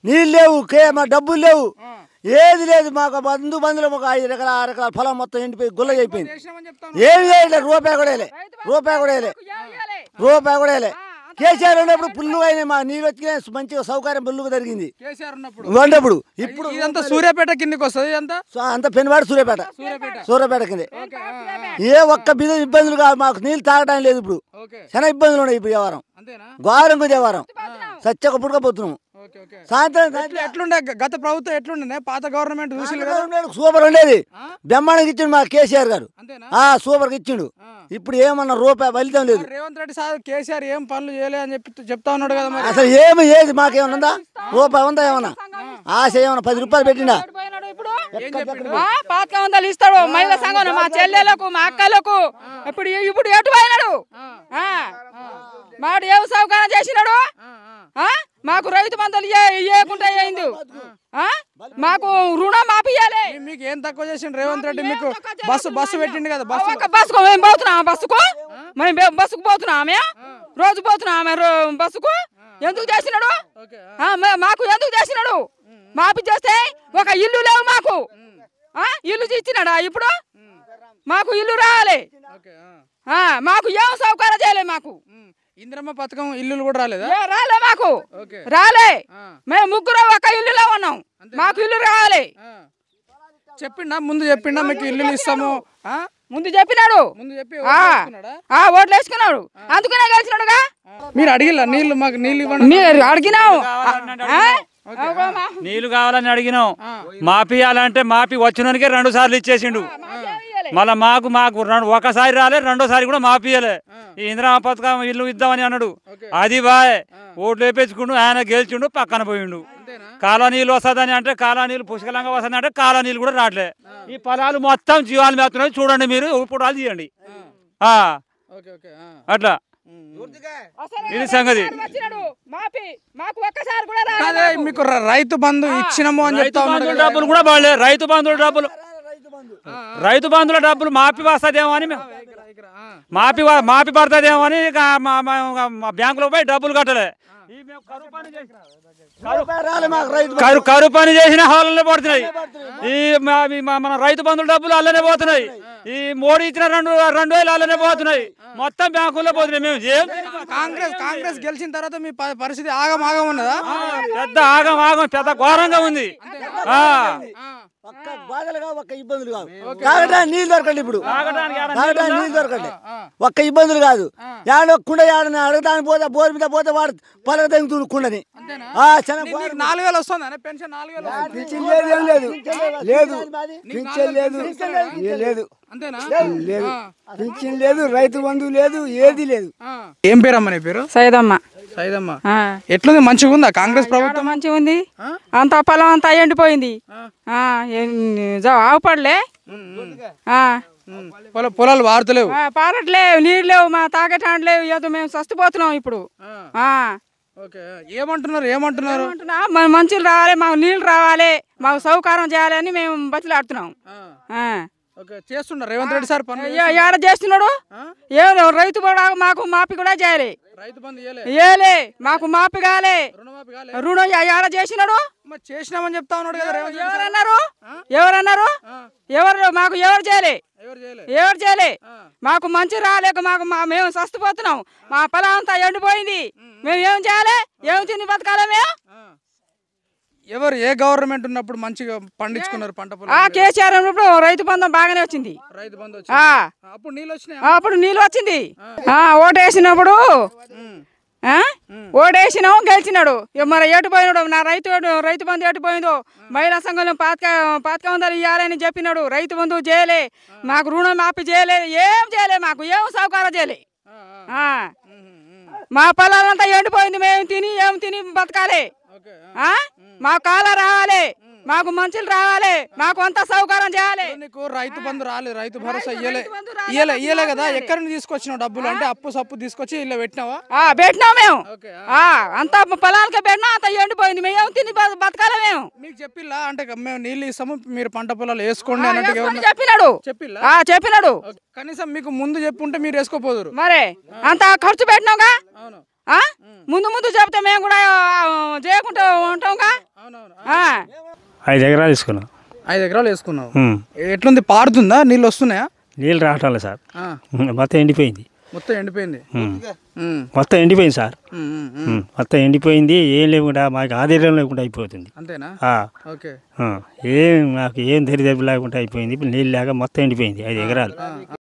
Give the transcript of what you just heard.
నీళ్ళు లేవు మా డబ్బులు లేవు ఏది లేదు మాకు బంధువులు ఒక 5 ఎకరాల 6 ఎకరాల పొలం మొత్తం ఎండిపోయి గుల్ల అయిపోయింది ఏమి చేయలేదు రూపాయి కూడా వేయలే రూపాయి కూడా వేయలే కేసీఆర్ ఉన్నప్పుడు పుల్లు అయినా మా నీళ్ళు వచ్చి మంచిగా సౌకర్యం పుల్లుగా జరిగింది ఉన్నప్పుడు ఇప్పుడు ఇదంతా సూర్యాపేట కిందకి వస్తుంది అంత పెనువాడు సూర్యాపేట కింద ఏ ఒక్క బిజ ఇబ్బందులు కాదు మాకు నీళ్ళు తాగడం లేదు ఇప్పుడు చాలా ఇబ్బందులు ఉన్నాయి ఇప్పుడు వ్యవహారం ఘోరంగా వ్యవహారం సత్యక పుడకపోతున్నాము సాయంత్రం ఎట్లుండే గత ప్రభుత్వం ఎట్లుండే పాత గవర్నమెంట్ సూపర్ ఉండేది బ్రహ్మాండంగా ఇచ్చిండు మా కేసీఆర్ గారు సూపర్ గా ఇచ్చిండు ఇప్పుడు ఏమన్నా రూపాయి ఫలితం లేదు రేవంత్ రెడ్డి సార్ కేసీఆర్ ఏం పనులు చేయలే అని చెప్పి చెప్తా ఉన్నాడు కదా అసలు ఏది మాకేమన్నా ఉందా రూపాయి ఉందా ఏమన్నా ఆశ ఏమన్నా 10 రూపాయలు పెట్టినా పాతక వందలు ఇస్తాడు మహిళా సంఘం మా చెల్లెలకు మా అక్కలకు ఇప్పుడు ఎటు పోయినాడు మాడు ఏం సౌకర్యం చేసినాడు మాకు రైతు బంధువులు ఇవ్వకుండా అయింది మాకు రుణం మాపియాలి మీకు ఏం తక్కువ చేసిండు రేవంత్ రెడ్డి మీకు బస్సు పెట్టిండు కదా బస్సుకు మేము పోతున్నాం బస్సుకు పోతున్నామే రోజు పోతున్నామే బస్సుకు ఎందుకు చేసినాడు మాకు ఎందుకు చేసినాడు మాపి చేస్తే ఒక ఇల్లు లేవు మాకు ఇల్లు ఇచ్చినాడా ఇప్పుడు మాకు ఇల్లు రావాలి మాకు ఏం సౌకర్యం చేయలేదు మాకు ఇంద్రమ్మ పథకం ఇల్లు కూడా రాలేదా రాలే మాకు రాలే మేము ముగ్గురు ఒక ఇల్లులో ఉన్నాం మాకు ఇల్లు రావాలి ముందు చెప్పిండా మీకు ఇల్లు ఇస్తాము ముందు చెప్పినాడు ఓట్లు వేసుకున్నాడు అందుకనే గెలిచినాడుగా మీరు అడిగిలా నీళ్లు మాకు నీళ్ళు ఇవ్వండి అడిగినావు నీళ్లు కావాలని అడిగినాం మాపియాలంటే మాపి వచ్చినానికే 2 సార్లు ఇచ్చేసిండు మళ్ళా మాకు ఒకసారి రాలే రెండోసారి కూడా మాపియలే ఈ ఇందిరమ్మ పథకం ఇల్లు ఇద్దామని అన్నాడు అది బాయ్ ఓట్లు వేపించుకుండు ఆయన గెలిచిండు పక్కన పోయిండు కాలా నీళ్ళు వస్తుందని అంటే కాలా నీళ్ళు పుష్కలంగా వస్తుంది అంటే కాలా నీళ్ళు కూడా రావట్లే ఈ పొలాలు మొత్తం జీవాలు మేస్తున్నాయి చూడండి మీరు పొలాలు తీయండి అట్లా ఇది సంగతి మీకు రైతు బంధు ఇచ్చినాము అని చెప్తా ఉన్నాడు డబ్బులు కూడా బాగాలే రైతు బంధువుల డబ్బులు మాపి వస్తుందేమో అని మాపి పడుతుందేమో అని బ్యాంకులో పోయి డబ్బులు కట్టలే కరువు పని చేసిన హాలనే పడుతున్నాయి ఈ మన రైతు బంధువుల డబ్బులు అల్లనే పోతున్నాయి ఈ మోడీ ఇచ్చిన 2,000 అల్లనే పోతున్నాయి మొత్తం బ్యాంకుల్లో పోతున్నాయి మేము కాంగ్రెస్ గెలిచిన తర్వాత మీ పరిస్థితి ఆగం ఉన్నదా పెద్ద ఆగం పెద్ద ఘోరంగా ఉంది ఒక్క ఇబ్బందులు కాదు తాగడానికి నీళ్ళు దొరకండి ఇప్పుడు తాగడానికి నీళ్ళు దొరకండి ఒక్క ఇబ్బందులు కాదు కుండ అడగడానికి పోతే బోర్ మీద పోతే వాడు పొలక తగ్గుతుంది కుండని 4,000 వస్తుంది పెన్షన్ 4,000 లేదు పింఛన్ లేదు రైతు బంధువు లేదు ఏది లేదు ఏం పేరమ్మా నీ పేరు సైదమ్మ ఎట్లుంది మంచిగా ఉందా కాంగ్రెస్ ప్రభుత్వం మంచిగా ఉంది అంత పొలం అంతా ఎండిపోయింది ఆవు పడలే పొలాలు వాడతలేవు పారట్లేవు నీళ్ళు లేవు మా తాగటాండ్ లేవు ఏదో మేము సస్తుపోతున్నాం ఇప్పుడు ఏమంటున్నారు మంచులు రావాలి మాకు నీళ్లు రావాలి మాకు సౌకర్యం చేయాలి అని మేము బతిలాడుతున్నాం చేస్తున్నారు రేవంత్ రెడ్డి సార్ ఏడ చేస్తున్నాడు రైతు కూడా మాకు మాపి కూడా చేయాలి మాకు మాపి కాలే రుణం ఏడ చేసినాడు చేసినామని చెప్తా ఉన్నాడు కదా ఎవరన్నారు మాకు ఎవరు చేయలే మాకు మంచి రాలేక మేము సస్తుపోతున్నాం మా పొలం అంతా ఎండిపోయింది మేము ఏం చేయాలి ఏం తిని బతకాలి మేము ఏ గవర్నమెంట్ ఉన్నప్పుడు మంచిగా పండించుకున్నారు పంట కేసీఆర్ ఉన్నప్పుడు రైతు బంధం బాగానే వచ్చింది అప్పుడు నీళ్ళు వచ్చింది ఓటేసినప్పుడు ఓటేసినాం గెలిచినాడు మరి ఎటు పోయినాడు నా రైతు బంధు ఎటు పోయిందో మహిళా సంఘంలో పాతక వందలు ఇవ్వాలని చెప్పినాడు రైతు బంధువు చేయలే మాకు రుణం మాపి చేయలే ఏం చేయలే మాకు ఏం సౌకర్యం చేయలే మా పొలాలంతా ఎండిపోయింది మేము తిని బతకాలి మాకు కాల రావాలి మాకు మంచులు రావాలి మాకు అంత సౌకర్యం చేయాలి నీకు రైతు బంధు రాలేదు రైతు భరోసా ఇయ్యలే కదా ఎక్కడి నుంచి తీసుకొచ్చినావు డబ్బులు అంటే అప్పు సప్పు తీసుకొచ్చి ఇలా పెట్టినావా పెట్టినాం మేము అంత పొలాలకే పెట్టినా అంత ఎండిపోయింది మేము తిని బతకాలి మేము మీకు చెప్పిల్లా అంటే మేము నీళ్ళు ఇస్తాము మీరు పంట పొలాలు వేసుకోండి అని చెప్పినాడు కనీసం మీకు ముందు చెప్పుంటే మీరు వేసుకోపోదురు మరి అంత ఖర్చు పెట్టినావుగా ముందు చెప్తే మేము కూడా చేయకుండా ఉంటాంగా 5 ఎకరాలు తీసుకున్నాం. 5 ఎకరాలు వేసుకున్నావు. ఎట్లుంది, పారుతుందా, నీళ్ళు వస్తున్నాయా? నీళ్ళు రావట్లే సార్, మొత్తం ఎండిపోయింది. మొత్తం ఎండిపోయింది. మొత్తం ఎండిపోయింది సార్, మొత్తం ఎండిపోయింది. ఏం లేకుండా మాకు ఆధారం లేకుండా అయిపోతుంది. అంతేనా? ఓకే. మాకు ఏం దరిదాపు లేకుండా అయిపోయింది. ఇప్పుడు నీళ్ళు లేక మొత్తం ఎండిపోయింది 5 ఎకరాలు.